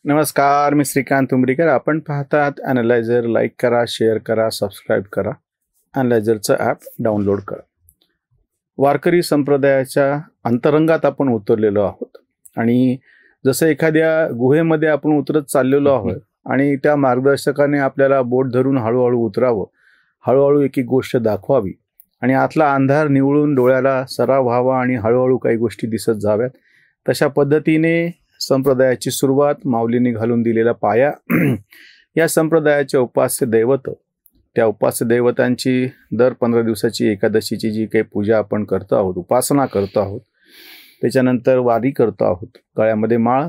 नमस्कार, मी श्रीकांत उमरीकर. आपण पाहतात ॲनालायझर. लाईक करा, शेअर करा, सबस्क्राईब करा. ॲनालायझरचं ॲप डाउनलोड करा. वारकरी संप्रदायाच्या अंतरंगात आपण उतरलेलो आहोत आणि जसं एखाद्या गुहेमध्ये आपण उतरत चाललेलो आहोत आणि त्या मार्गदर्शकाने आपल्याला बोट धरून हळूहळू उतरावं, हळूहळू एक एक गोष्ट दाखवावी आणि आतला अंधार निवळून डोळ्याला सराव व्हावा आणि हळूहळू काही गोष्टी दिसत जाव्यात. तशा पद्धतीने संप्रदायाची सुरुवात, माऊलींनी घालून दिलेला पाया, या संप्रदायाचे उपास्य दैवत, त्या उपास्य दैवतांची दर 15 दिवसाची एकादशीची जी काही पूजा आपण करतो आहोत, उपासना करतो आहोत, त्याच्यानंतर वारी करतो आहोत, गळ्यामध्ये माळ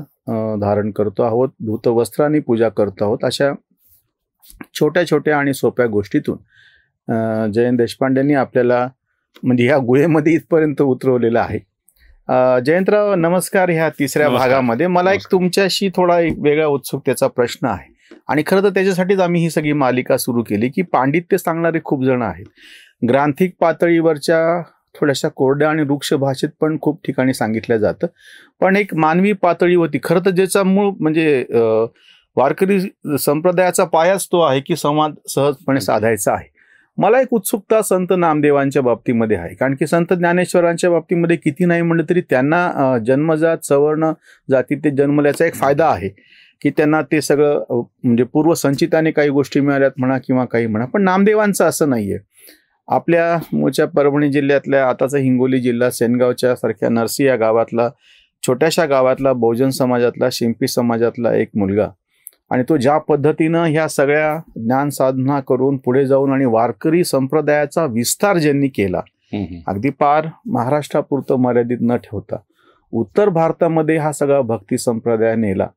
धारण करतो आहोत, धूतवस्त्रांनी पूजा करतो आहोत. अशा छोट्या छोट्या आणि सोप्या गोष्टीतून जयंत देशपांडेंनी आपल्याला म्हणजे ह्या गुहेमध्ये इथपर्यंत उतरवलेलं आहे. जयंतराव, नमस्कार. ह्या तिसऱ्या भागामध्ये मला एक तुमच्याशी थोडा एक वेगळा उत्सुकतेचा प्रश्न आहे आणि खरं तर त्याच्यासाठीच आम्ही ही सगळी मालिका सुरू केली की पांडित्य सांगणारे खूप जण आहेत. ग्रांथिक पातळीवरच्या थोड्याशा कोरड्या आणि वृक्ष भाषेत पण खूप ठिकाणी सांगितलं जातं, पण एक मानवी पातळीवरती खरं तर ज्याचा मूळ म्हणजे वारकरी संप्रदायाचा पायाच तो आहे की संवाद सहजपणे साधायचा आहे. मला एक उत्सुकता संत नामदेवांच्या बाबतीमध्ये आहे, कारण की संत ज्ञानेश्वरांच्या बाबतीमध्ये किती नाही म्हणलं तरी त्यांना जन्मजात सवर्ण जाती ते जन्मल्याचा एक फायदा आहे की त्यांना ते सगळं म्हणजे पूर्वसंचिताने काही गोष्टी मिळाल्यात म्हणा किंवा काही म्हणा. पण नामदेवांचं असं नाही आहे. आपल्या मूळच्या परभणी जिल्ह्यातल्या आताचा हिंगोली जिल्हा सेनगावच्या सारख्या नरसी या गावातला, छोट्याशा गावातला, बहुजन समाजातला, शिंपी समाजातला एक मुलगा आणि तो ज्या पद्धतीनं ह्या सगळ्या ज्ञान साधना करून पुढे जाऊन आणि वारकरी संप्रदायाचा विस्तार ज्यांनी केला, अगदी पार महाराष्ट्रापुरतं मर्यादित न ठेवता उत्तर भारतामध्ये हा सगळा भक्ती संप्रदाय नेला.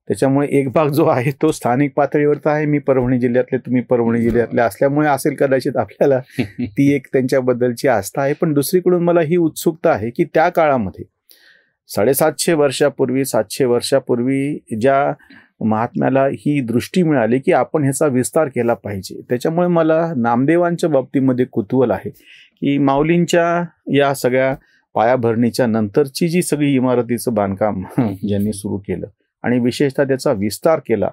त्याच्यामुळे एक भाग जो आहे तो स्थानिक पातळीवरचा आहे. मी परभणी जिल्ह्यातले, तुम्ही परभणी जिल्ह्यातले असल्यामुळे असेल कदाचित आपल्याला ती एक त्यांच्याबद्दलची आस्था आहे. पण दुसरीकडून मला ही उत्सुकता आहे की त्या काळामध्ये 750 वर्षापूर्वी, 700 वर्षापूर्वी ज्या महात्म्याला ही दृष्टी मिळाली की आपण ह्याचा विस्तार केला पाहिजे. त्याच्यामुळे मला नामदेवांच्या बाबतीमध्ये कुतूहल आहे की माऊलींच्या या सगळ्या पायाभरणीच्या नंतरची जी सगळी इमारतीचं बांधकाम ज्यांनी सुरू केलं आणि विशेषतः त्याचा विस्तार केला,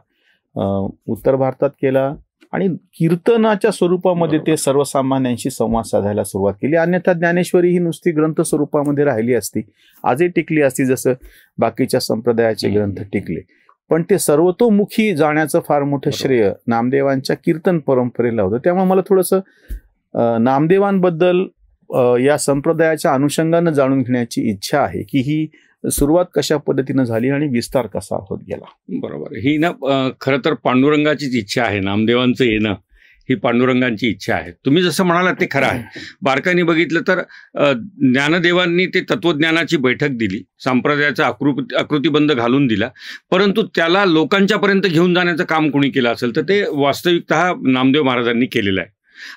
उत्तर भारतात केला आणि कीर्तनाच्या स्वरूपामध्ये ते सर्वसामान्यांशी संवाद साधायला सुरुवात केली. अन्यथा ज्ञानेश्वरी ही नुसती ग्रंथ स्वरूपामध्ये राहिली असती, आजही टिकली असती जसं बाकीच्या संप्रदायाचे ग्रंथ टिकले. पण ते सर्वतोमुखी जाण्याचं फार मोठं श्रेय नामदेवांच्या कीर्तन परंपरेला होतं. त्यामुळे मला थोडंसं नामदेवांबद्दल या संप्रदायाच्या अनुषंगानं जाणून घेण्याची इच्छा आहे की ही सुरुवात कशा पद्धतीनं झाली आणि विस्तार कसा होत गेला. बरोबर. ही ना खरं तर पांडुरंगाचीच इच्छा आहे. नामदेवांचं येणं ही पांडुरंगांची इच्छा आहे. तुम्ही जसं म्हणालात ते खरं आहे. बारकाईने बघितलं तर ज्ञानदेवांनी ते तत्वज्ञानाची बैठक दिली, संप्रदायाचा आकृतिबंध घालून दिला, परंतु त्याला लोकांच्यापर्यंत घेऊन जाण्याचं काम कोणी केलं असेल तर ते वास्तविकतः नामदेव महाराजांनी केलेलं आहे.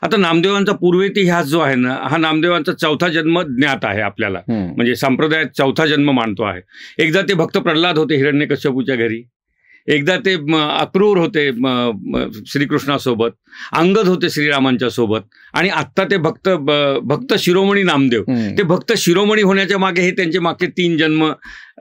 आता नामदेवांचा पूर्वेतिहास जो आहे ना, हा नामदेवांचा चौथा जन्म ज्ञात आहे आपल्याला, म्हणजे संप्रदायात चौथा जन्म मानतो आहे. एकदा ते भक्त प्रल्हाद होते हिरण्यकश्यपूच्या घरी, एकदा ते अक्रूर होते श्रीकृष्णासोबत, अंगद होते श्रीरामांच्या सोबत, आणि आत्ता ते भक्त शिरोमणी नामदेव. ते भक्त शिरोमणी होण्याच्या मागे हे त्यांचे मागे 3 जन्म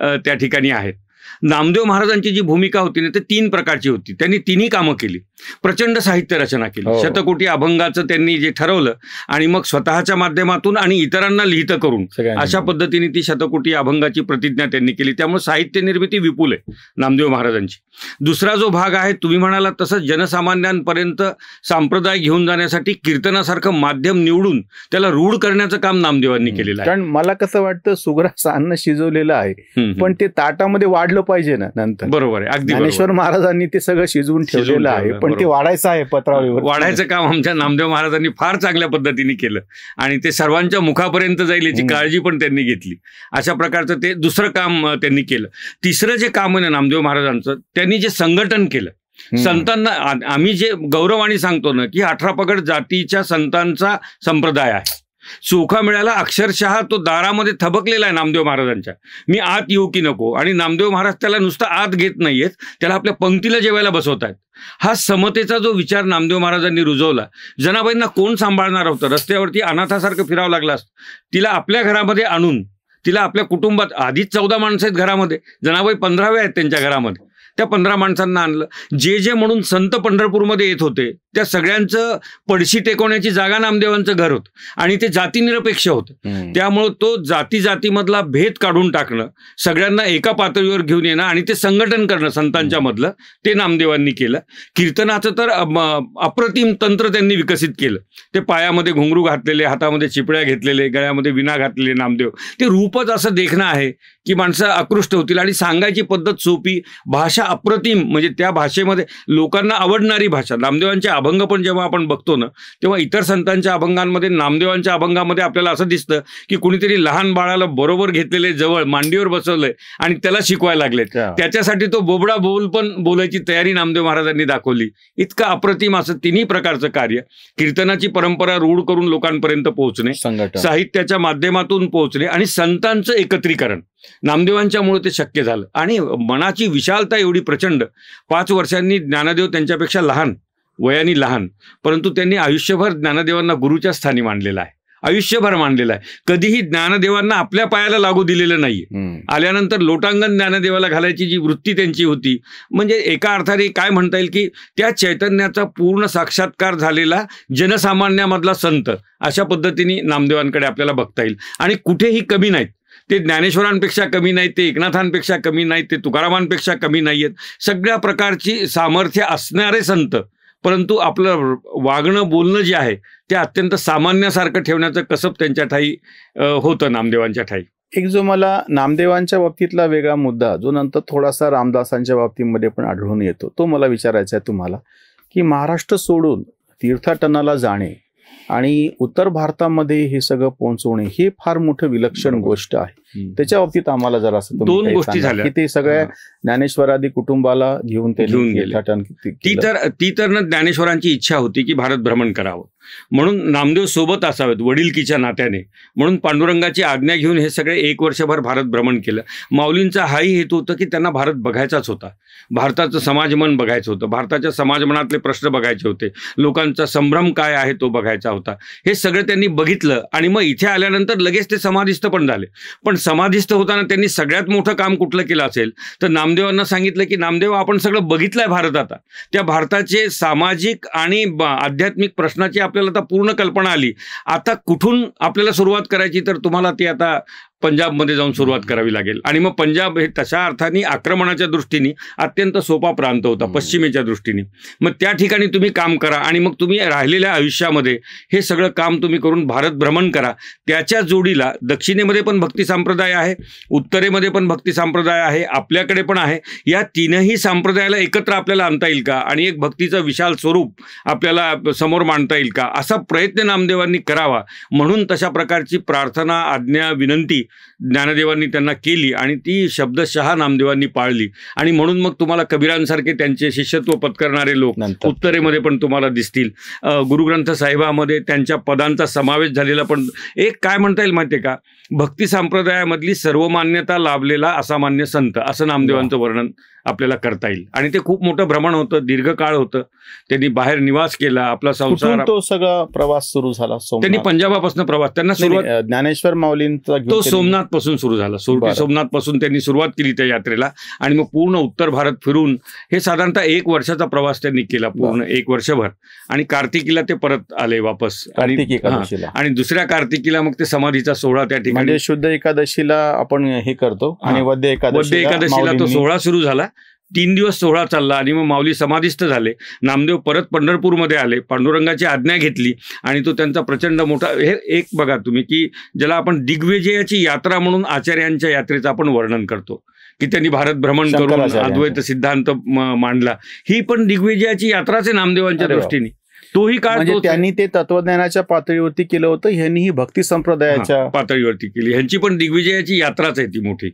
त्या ठिकाणी आहेत. नामदेव महाराजांची जी भूमिका होती ना ते 3 प्रकारची होती. त्यांनी 3ही कामं केली. प्रचंड साहित्य रचना केली, शतकोटी अभंगाचं त्यांनी जे ठरवलं आणि मग स्वतःच्या माध्यमातून आणि इतरांना लिहितं करून अशा पद्धतीने ती शतकोटी अभंगाची प्रतिज्ञा त्यांनी केली. त्यामुळे साहित्य निर्मिती विपुल आहे नामदेव महाराजांची. दुसरा जो भाग आहे तुम्ही म्हणाला तसंच जनसामान्यांपर्यंत संप्रदाय घेऊन जाण्यासाठी कीर्तनासारखं माध्यम निवडून त्याला रूढ करण्याचं काम नामदेवांनी केलेलं आहे. कारण मला कसं वाटतं सुग्रास अन्न शिजवलेलं आहे पण ते ताटामध्ये वाढलं पाहिजे ना नंतर. बरोबर आहे, अगदी ज्ञानेश्वर महाराजांनी ते सगळं शिजवून ठेवलेलं आहे, पण ते वाढायचं आहे पत्रावळीवर. वाढायचं काम आमच्या नामदेव महाराजांनी फार चांगल्या पद्धतीने केलं आणि ते सर्वांच्या मुखापर्यंत जाईल याची काळजी पण त्यांनी घेतली. अशा प्रकारचं ते दुसरं काम त्यांनी केलं. तिसरं जे काम आहे ना नामदेव महाराजांचं, त्यांनी जे संघटन केलं, संतांना आम्ही जे गौरवाने सांगतो ना की 18 पगड जातीच्या संतांचा संप्रदाय आहे. चोखा मिळाला अक्षरशः तो दारामध्ये थबकलेला आहे नामदेव महाराजांच्या. मी आत येऊ की नको, आणि नामदेव महाराज त्याला नुसतं आत घेत नाहीयेत, त्याला आपल्या पंक्तीला जेवायला बसवत आहेत. हा समतेचा जो विचार नामदेव महाराजांनी रुजवला. जनाबाईंना कोण सांभाळणार होतं? रस्त्यावरती अनाथासारखं फिरावं लागलं असतं. तिला आपल्या घरामध्ये आणून तिला आपल्या कुटुंबात, आधीच 14 माणसं आहेत घरामध्ये, जनाबाई 15व्या आहेत त्यांच्या घरामध्ये, त्या 15 माणसांना आणलं. जे म्हणून संत पंढरपूरमध्ये येत होते त्या सगळ्यांचं पडशी टेकवण्याची जागा नामदेवांचं घर होतं आणि ते जातीनिरपेक्ष होतं. त्यामुळं तो जातीमधला भेद काढून टाकणं, सगळ्यांना एका पातळीवर घेऊन येणं आणि ते संघटन करणं संतांच्या मधलं, ते नामदेवांनी केलं. कीर्तनाचं तर अप्रतिम तंत्र त्यांनी विकसित केलं. ते पायामध्ये घुंगरू घातलेले, हातामध्ये चिपळ्या घेतलेले, गळ्यामध्ये विणा घातलेले नामदेव, ते रूपच असं देखणं आहे की माणसं आकृष्ट होतील. आणि सांगायची पद्धत सोपी, भाषा अप्रतिम, म्हणजे त्या भाषेमध्ये लोकांना आवडणारी भाषा. नामदेवांचे अभंग पण जेव्हा आपण बघतो ना, तेव्हा इतर संतांच्या अभंगांमध्ये, नामदेवांच्या अभंगामध्ये आपल्याला असं दिसतं की कुणीतरी लहान बाळाला बरोबर घेतलेले, जवळ मांडीवर बसवलंय आणि त्याला शिकवायला लागले. त्याच्यासाठी तो बोबडा बोल पण बोलायची तयारी नामदेव महाराजांनी दाखवली. इतकं अप्रतिम असं तिन्ही प्रकारचं कार्य, कीर्तनाची परंपरा रूढ करून लोकांपर्यंत पोहोचणे, साहित्याच्या माध्यमातून पोहोचणे आणि संतांचं एकत्रीकरण, नामदेवांच्यामुळे ते शक्य झालं. आणि मनाची विशालता एवढी प्रचंड. 5 वर्षांनी ज्ञानदेव त्यांच्यापेक्षा लहान, वयाने लहान, परंतु त्यांनी आयुष्यभर ज्ञानदेवांना गुरुच्या स्थानी मांडलेला आहे, आयुष्यभर मांडलेला आहे. कधीही ज्ञानदेवांना आपल्या पायाला लागू दिलेलं नाहीये. आल्यानंतर लोटांगण ज्ञानदेवाला घालायची जी वृत्ती त्यांची होती, म्हणजे एका अर्थाने काय म्हणता येईल की त्या चैतन्याचा पूर्ण साक्षात्कार झालेला जनसामान्यामधला संत, अशा पद्धतीने नामदेवांकडे आपल्याला बघता येईल. आणि कुठेही कमी नाहीत. ते ज्ञानेश्वरांपेक्षा कमी नाहीत, ते एकनाथांपेक्षा कमी नाहीत, ते तुकारामांपेक्षा कमी नाही आहेत. सगळ्या प्रकारची सामर्थ्य असणारे संत, परंतु आपलं वागणं बोलणं जे आहे ते अत्यंत सामान्यासारखं ठेवण्याचं कसब त्यांच्या ठाई होतं, नामदेवांच्या ठाई. एक जो मला नामदेवांच्या बाबतीतला वेगळा मुद्दा, जो नंतर थोडासा रामदासांच्या बाबतीमध्ये पण आढळून येतो, तो मला विचारायचा आहे तुम्हाला, की महाराष्ट्र सोडून तीर्थाटनाला जाणे आणि उत्तर भारतामध्ये हे सगळं पोहोचवणे, हे फार मोठं विलक्षण गोष्ट आहे. त्याच्या बाबतीत आम्हाला जरा असं 2 गोष्टी झाल्या की ते सगळ्या ज्ञानेश्वरादी कुटुंबाला घेऊन तीर्थाटन. ती तर ना ज्ञानेश्वरांची इच्छा होती की भारत भ्रमण करावं, म्हणून नामदेव सोबत असावेत वडीलकीच्या नात्याने, म्हणून पांडुरंगाची आज्ञा घेऊन हे सगळे 1 वर्षभर भारत भ्रमण केलं. माऊलींचा हाही हेतू होता की त्यांना भारत बघायचाच होता, भारताचं समाजमन बघायचं होतं, भारताच्या समाजमनातले प्रश्न बघायचे होते, लोकांचा संभ्रम काय आहे तो बघायचा होता. हे सगळं त्यांनी बघितलं आणि मग इथे आल्यानंतर लगेच ते समाधिस्थ पण झाले. पण समाधिस्थ होताना त्यांनी सगळ्यात मोठं काम कुठलं केलं असेल तर नामदेवांना सांगितलं की नामदेव, आपण सगळं बघितलंय भारत, आता त्या भारताचे सामाजिक आणि आध्यात्मिक प्रश्नाची आपल्याला आता पूर्ण कल्पना आली. आता कुठून आपल्याला सुरुवात करायची, तर तुम्हाला ती आता पंजाबमध्ये जाऊन सुरुवात करावी लागेल. आणि मग पंजाब हे तशा अर्थाने आक्रमणाच्या दृष्टीने अत्यंत सोपा प्रांत होता, पश्चिमेच्या दृष्टीने. मग त्या ठिकाणी तुम्ही काम करा आणि मग तुम्ही राहिलेल्या आयुष्यामध्ये हे सगळं काम तुम्ही करून भारत भ्रमण करा. त्याच्या जोडीला दक्षिणेमध्ये पण भक्ती संप्रदाय आहे, उत्तरेमध्ये पण भक्ती संप्रदाय आहे, आपल्याकडे पण आहे. या तीनही संप्रदायाला एकत्र आपल्याला आणता येईल का आणि एक भक्तीचं विशाल स्वरूप आपल्याला समोर मांडता येईल का, असा प्रयत्न नामदेवांनी करावा. म्हणून तशा प्रकारची प्रार्थना, आज्ञा, विनंती ज्ञानदेवांनी त्यांना केली आणि ती शब्दशः नामदेवांनी पाळली. आणि म्हणून मग तुम्हाला कबीरांसारखे त्यांचे शिष्यत्व पत्करणारे लोक उत्तरेमध्ये पण तुम्हाला दिसतील. गुरुग्रंथ साहिबामध्ये त्यांच्या पदांचा समावेश झालेला पण एक काय म्हणता येईल माहिती आहे का, भक्ती संप्रदायामधली सर्वमान्यता लाभलेला असामान्य संत, असं नामदेवांचं वर्णन आपल्याला करता येईल. आणि ते खूप मोठं भ्रमण होतं, दीर्घकाळ होतं. त्यांनी बाहेर निवास केला, आपला संसार, तो सगळा प्रवास सुरू झाला. त्यांनी पंजाबापासून प्रवास, त्यांना सुरुवात ज्ञानेश्वर माऊलींचा तो सोमनाथ पासून सुरू झाला. सोमनाथ पासून त्यांनी सुरुवात केली त्या यात्रेला आणि मग पूर्ण उत्तर भारत फिरून हे साधारणतः 1 वर्षाचा प्रवास त्यांनी केला, पूर्ण 1 वर्षभर. आणि कार्तिकीला ते परत आले वापस आणि दुसऱ्या कार्तिकीला मग ते समाधीचा सोहळा त्या ठिकाणी, म्हणजे शुद्ध एकादशीला आपण हे करतो आणि वद्य एकादशीला तो सोहळा सुरू झाला. 3 दिवस सोहळा चालला आणि मग माऊली समाधिस्थ झाले. नामदेव परत पंढरपूरमध्ये आले, पांडुरंगाची आज्ञा घेतली आणि तो त्यांचा प्रचंड मोठा, हे एक बघा तुम्ही की ज्याला आपण दिग्विजयाची यात्रा म्हणून आचार्यांच्या यात्रेचं आपण वर्णन करतो की त्यांनी भारत भ्रमण करून अद्वैत सिद्धांत मांडला. ही पण दिग्विजयाची यात्राच आहे नामदेवांच्या दृष्टीने. तोही काळ म्हणजे त्यांनी ते तत्वज्ञानाच्या पातळीवरती केलं होतं, ह्यांनी ही भक्ती संप्रदायाच्या पातळीवरती केली. ह्यांची पण दिग्विजयाची यात्राच आहे ती मोठी.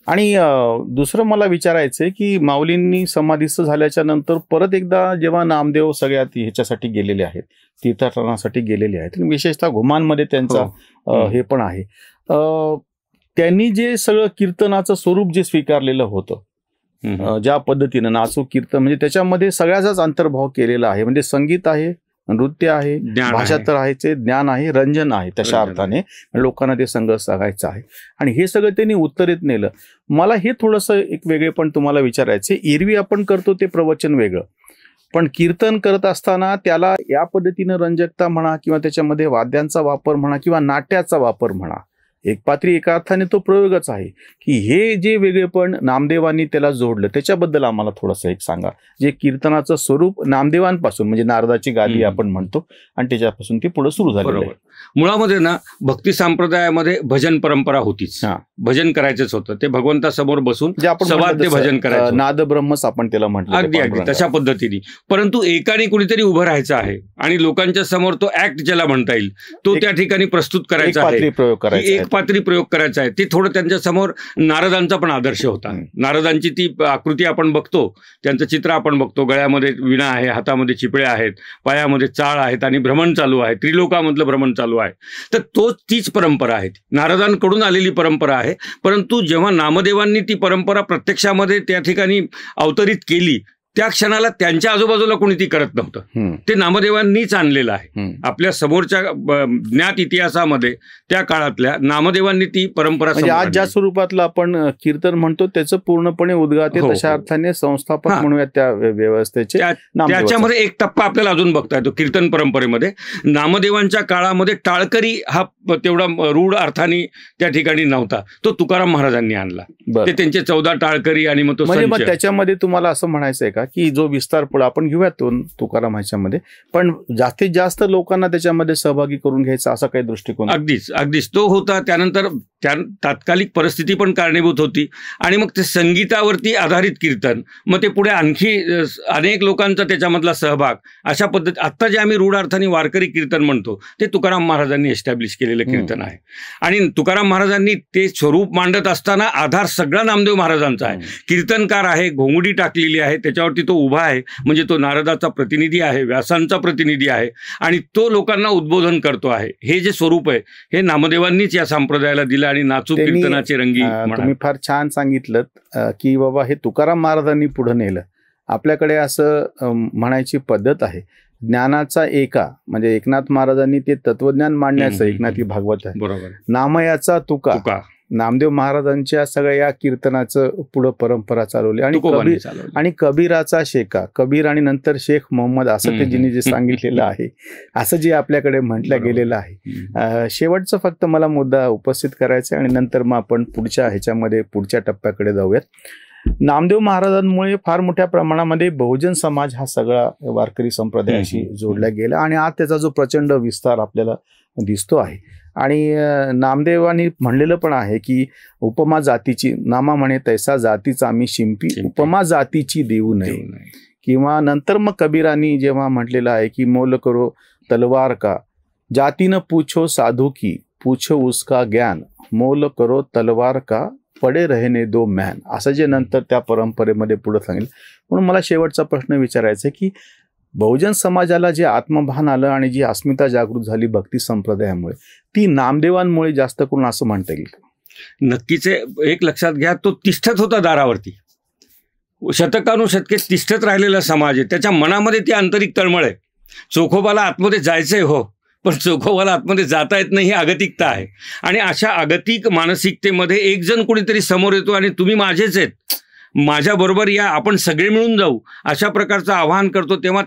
आणि दुसरं मला विचारायचं आहे की माऊलींनी समाधिस्थ झाल्याच्या नंतर परत एकदा जेव्हा नामदेव सगळ्यात ह्याच्यासाठी गेलेले आहेत, तीर्थाटनासाठी गेलेले आहेत, विशेषतः घुमानमध्ये त्यांचा हे पण आहे, त्यांनी जे सगळं कीर्तनाचं स्वरूप जे स्वीकारलेलं होतं, ज्या पद्धतीनं नाचू कीर्तन, म्हणजे त्याच्यामध्ये सगळ्याचाच अंतर्भाव केलेला आहे. म्हणजे संगीत आहे, नृत्य आहे, ज्ञान भाषा आहे. तर आहेच, ज्ञान आहे, रंजन आहे. तशा रंजन अर्थाने लोकांना ते संघ सांगायचं आहे. आणि हे सगळं त्यांनी उत्तरेत नेलं. मला हे थोडंसं एक वेगळे पण तुम्हाला विचारायचं, एरवी आपण करतो ते प्रवचन वेगळं, पण कीर्तन करत असताना त्याला या पद्धतीनं रंजकता म्हणा किंवा त्याच्यामध्ये वाद्यांचा वापर म्हणा किंवा नाट्याचा वापर म्हणा, एकपात्री एका अर्थाने तो प्रयोगच आहे की हे जे वेगळेपण नामदेवांनी त्याला जोडलं त्याच्याबद्दल आम्हाला थोडंसं एक सांगा. जे कीर्तनाचं स्वरूप नामदेवांपासून म्हणजे नारदाची गादी आपण म्हणतो आणि त्याच्यापासून ती पुढे सुरू झाली. बरोबर. मुळामध्ये ना भक्ती संप्रदायामध्ये भजन परंपरा होतीच. भजन करायचंच होतं. ते भगवंतासमोर बसून जे आपण सवाद्य भजन करायचं, नाद ब्रह्मच आपण त्याला म्हटलं. अगदी अगदी तशा पद्धतीने. परंतु एकाने कुणीतरी उभं राहायचं आहे आणि लोकांच्या समोर तो ऍक्ट ज्याला म्हणता येईल तो त्या ठिकाणी प्रस्तुत करायचा आहे, एक पात्री प्रयोग करायचा आहे. ते थोडं त्यांच्या समोर नारदांचा पण आदर्श होता. नारदांची ती आकृती आपण बघतो, त्यांचं चित्र आपण बघतो. गळ्यामध्ये विणा आहे, हातामध्ये चिपळे आहेत, पायामध्ये चाळ आहेत आणि भ्रमण चालू आहे, त्रिलोकामधलं भ्रमण चालू आहे. तर तीच परंपरा आहे, नारदांकडून आलेली परंपरा आहे. परंतु जेव्हा नामदेवांनी ती परंपरा प्रत्यक्षामध्ये त्या ठिकाणी अवतरित केली त्या क्षणाला त्यांच्या आजूबाजूला कोणी ती करत नव्हतं. ते नामदेवांनीच आणलेलं आहे. आपल्या समोरच्या ज्ञात इतिहासामध्ये त्या काळातल्या नामदेवांनी ती परंपरा, आज ज्या स्वरूपातलं आपण कीर्तन म्हणतो त्याचं पूर्णपणे उद्गाते तशा अर्थाने संस्थापक म्हणूयात त्या व्यवस्थेचे. त्याच्यामध्ये एक टप्पा आपल्याला अजून बघता येतो कीर्तन परंपरेमध्ये. नामदेवांच्या काळामध्ये टाळकरी हा तेवढा रूढ अर्थाने त्या ठिकाणी नव्हता, तो तुकाराम महाराजांनी आणला. ते त्यांचे 14 टाळकरी आणि मग तो म्हणजे त्याच्यामध्ये तुम्हाला असं म्हणायचं आहे का की जो विस्तार पुढे आपण घेऊयात तुकाराम ह्याच्यामध्ये, पण जास्तीत जास्त लोकांना त्याच्यामध्ये सहभागी करून घ्यायचा असा काही दृष्टिकोन? अगदीच तो होता. त्यानंतर तात्कालिक परिस्थिती पण कारणीभूत होती आणि मग ते संगीतावरती आधारित कीर्तन, मग ते पुढे आणखी अनेक लोकांचा त्याच्यामधला सहभाग, अशा पद्धती. आता जे आम्ही रूढ अर्थाने वारकरी कीर्तन म्हणतो ते तुकाराम महाराजांनी एस्टॅब्लिश केलेलं कीर्तन आहे. आणि तुकाराम महाराजांनी ते स्वरूप मांडत असताना आधार सगळा नामदेव महाराजांचा आहे. कीर्तनकार आहे, घोंगडी टाकलेली आहे, त्याच्यावरती तो उभा आहे, म्हणजे तो नारदाचा प्रतिनिधी आहे, व्यासांचा प्रतिनिधी आहे आणि तो लोकांना उद्बोधन करतो आहे. हे जे स्वरूप आहे हे नामदेवांनीच या संप्रदायाला दिलं आणि नाचू कीर्तनाची रंगी. तुम्ही फार छान सांगितलं की बाबा हे तुकाराम महाराजांनी पुढे नेलं. आपल्याकडे असं म्हणायची पद्धत आहे, ज्ञानाचा एका म्हणजे एकनाथ महाराजांनी ते तत्वज्ञान मांडण्याचं एकनाथी भागवत आहे. बरोबर. नामयाचा तुका नामदेव महाराजांच्या सगळ्या या कीर्तनाचं पुढं परंपरा चालवली. आणि कबीराचा शेका, कबीर आणि नंतर शेख मोहम्मद असं ते जिने जे सांगितलेलं आहे, असं जे आपल्याकडे म्हटलं गेलेलं आहे. शेवटचं फक्त मला मुद्दा उपस्थित करायचा आणि नंतर मग आपण पुढच्या टप्प्याकडे जाऊयात. नामदेव महाराजांमुळे फार मोठ्या प्रमाणामध्ये बहुजन समाज हा सगळा वारकरी संप्रदायाशी जोडला गेला आणि आज त्याचा जो प्रचंड विस्तार आपल्याला दिसतो आहे. आणि नामदेवांनी म्हणलेलं पण आहे की उपमा जातीची, नामा म्हणे तैसा जातीचा आम्ही शिंपी, उपमा जातीची देऊ नये. किंवा नंतर मग कबीरांनी जेव्हा म्हटलेलं आहे की मोल करो तलवार का, जातीनं पूछो साधू की, पूछो उसका ज्ञान, मोल करो तलवार का, पडे रहने दो मॅन, असं जे नंतर त्या परंपरेमध्ये पुढे सांगितलं. म्हणून मला शेवटचा प्रश्न विचारायचा आहे की बहुजन समाजाला जे आत्मभान आलं आणि जी अस्मिता जागृत झाली भक्ती संप्रदायामुळे, ती नामदेवांमुळे जास्त करून असं म्हणता येईल का? नक्कीच. एक लक्षात घ्या, तो तिष्ठत होता दारावरती, शतकानुशतके तिष्ठत राहिलेला समाज आहे. त्याच्या मनामध्ये ती आंतरिक तळमळ आहे. चोखोबाला आतमध्ये जायचंय हो, पण चोखोबाला आतमध्ये जाता येत नाही, ही अगतिकता आहे. आणि अशा अगतिक मानसिकतेमध्ये एक जण कुणीतरी समोर येतो आणि तुम्ही माझेच आहेत, माझ्याबरोबर या, आपण सगळे मिळून जाऊ, अशा प्रकारचं आवाहन करतो. तेव्हा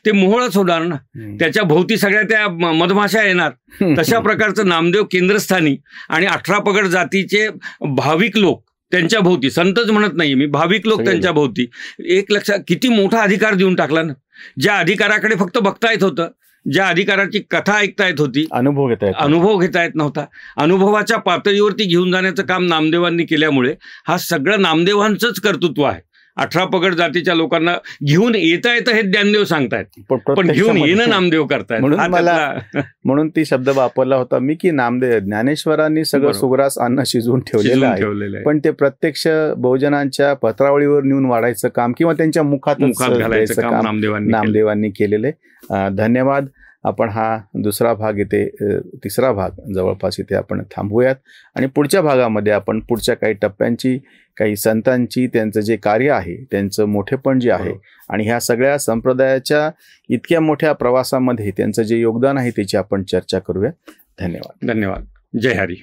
ते मोहळच होणार ना, त्याच्या भोवती सगळ्या त्या मधमाशा येणार. तशा प्रकारचं नामदेव केंद्रस्थानी आणि 18 पगड जातीचे भाविक लोक त्यांच्या भोवती, संतच म्हणत नाही मी, भाविक लोक त्यांच्या भोवती. एक लक्षात, किती मोठा अधिकार देऊन टाकला ना. ज्या अधिकाराकडे फक्त बघता येत होतं, ज्या अधिकाराची कथा ऐकता येत होती, अनुभव घेता येत नव्हता, अनुभवाच्या पातळीवरती घेऊन जाण्याचं काम नामदेवांनी केल्यामुळे हा सगळं नामदेवांचंच कर्तृत्व आहे. 18 पगड जातीच्या लोकांना घेऊन येता हे ज्ञानदेव सांगतायत, पण घेऊन येणं नामदेव करतायत. म्हणून ती शब्द वापरला होता मी की नामदेव ज्ञानेश्वरांनी सगळं सुग्रास अन्न शिजवून ठेवलेलं आहे, पण ते प्रत्यक्ष बहुजनांच्या पत्रावळीवर नेऊन वाढायचं काम किंवा त्यांच्या मुखात घालायचं काम नामदेवांनी केलेलं आहे. धन्यवाद. आपण हा दुसरा भाग इथे तिसरा भाग जवळपास इथे आपण थांबवूयात आणि पुढच्या भागामध्ये आपण पुढच्या काही टप्प्यांची, काही संतांची, त्यांचं जे कार्य आहे, त्यांचं मोठेपण जे आहे आणि ह्या सगळ्या संप्रदायाच्या इतक्या मोठ्या प्रवासामध्ये त्यांचं जे योगदान आहे त्याची आपण चर्चा करूया. धन्यवाद. धन्यवाद. जय हरी.